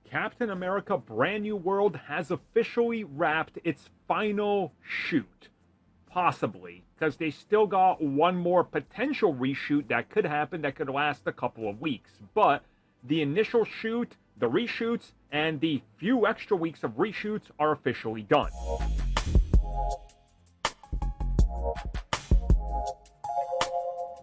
Captain America Brand New World has officially wrapped its final shoot. Possibly, because they still got one more potential reshoot that could happen that could last a couple of weeks. But the initial shoot, the reshoots, and the few extra weeks of reshoots are officially done.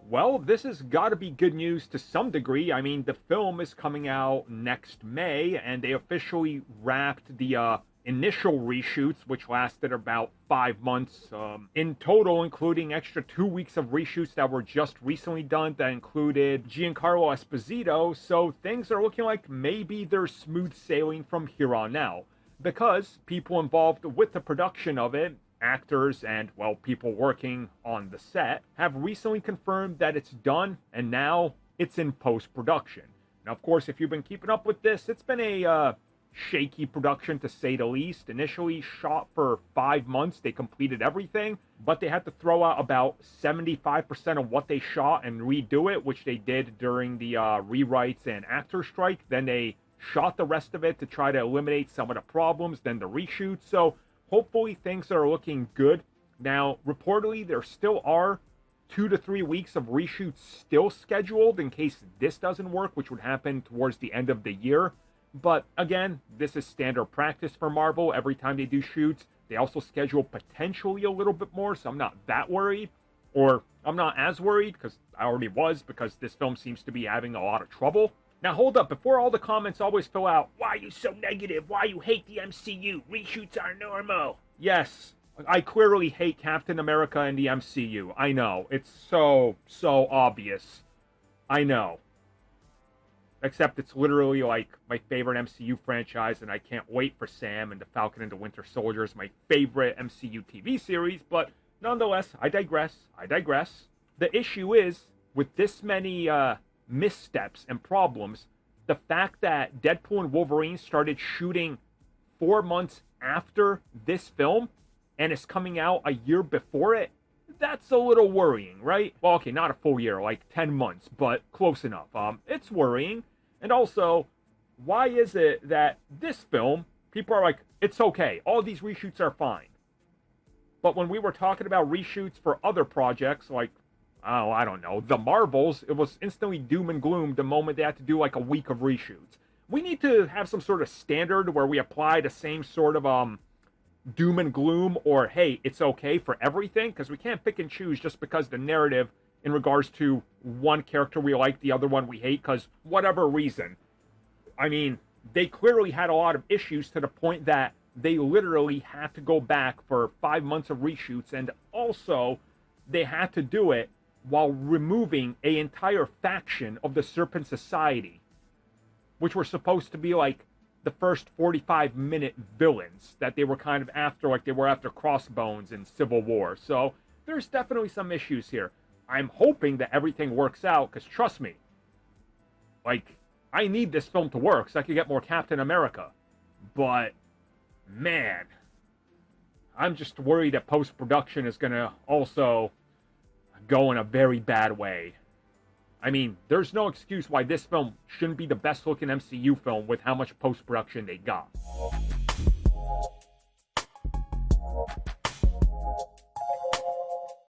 Well, this has got to be good news to some degree. I mean, the film is coming out next May, and they officially wrapped the initial reshoots, which lasted about 5 months in total, including extra 2 weeks of reshoots that were just recently done that included Giancarlo Esposito. So things are looking like maybe they're smooth sailing from here on out, because people involved with the production of it, actors and, well, people working on the set, have recently confirmed that it's done and now it's in post-production. Now, of course, if you've been keeping up with this, it's been a shaky production to say the least. Initially shot for 5 months, they completed everything, but they had to throw out about 75% of what they shot and redo it, which they did during the rewrites and actor strike. Then they shot the rest of it to try to eliminate some of the problems, then the reshoot. So hopefully things are looking good. Now, reportedly, there still are 2 to 3 weeks of reshoots still scheduled in case this doesn't work, which would happen towards the end of the year. But again, this is standard practice for Marvel. Every time they do shoots, they also schedule potentially a little bit more, so I'm not that worried. Or I'm not as worried, because I already was, because this film seems to be having a lot of trouble. Now hold up, before all the comments always fill out, why are you so negative? Why you hate the MCU? Reshoots are normal. Yes, I clearly hate Captain America and the MCU. I know. It's so obvious. I know. Except it's literally like my favorite MCU franchise, and I can't wait for Sam and the Falcon and the Winter Soldier is my favorite MCU TV series, but nonetheless, I digress. The issue is, with this many missteps and problems, the fact that Deadpool and Wolverine started shooting 4 months after this film, and it's coming out a year before it, that's a little worrying, right? Well, okay, not a full year, like 10 months, but close enough. It's worrying. And also, why is it that this film, people are like, it's okay, all these reshoots are fine. But when we were talking about reshoots for other projects, like, oh, I don't know, the Marvels, it was instantly doom and gloom the moment they had to do like a week of reshoots. We need to have some sort of standard where we apply the same sort of doom and gloom, or hey, it's okay for everything, because we can't pick and choose just because the narrative in regards to one character we like, the other one we hate, because whatever reason. I mean, they clearly had a lot of issues to the point that they literally had to go back for 5 months of reshoots, and also they had to do it while removing an entire faction of the Serpent Society, which were supposed to be like the first 45-minute villains that they were kind of after, like they were after Crossbones in Civil War. So there's definitely some issues here. I'm hoping that everything works out, because trust me, like, I need this film to work so I can get more Captain America. But, man, I'm just worried that post-production is going to also go in a very bad way. I mean, there's no excuse why this film shouldn't be the best-looking MCU film with how much post-production they got.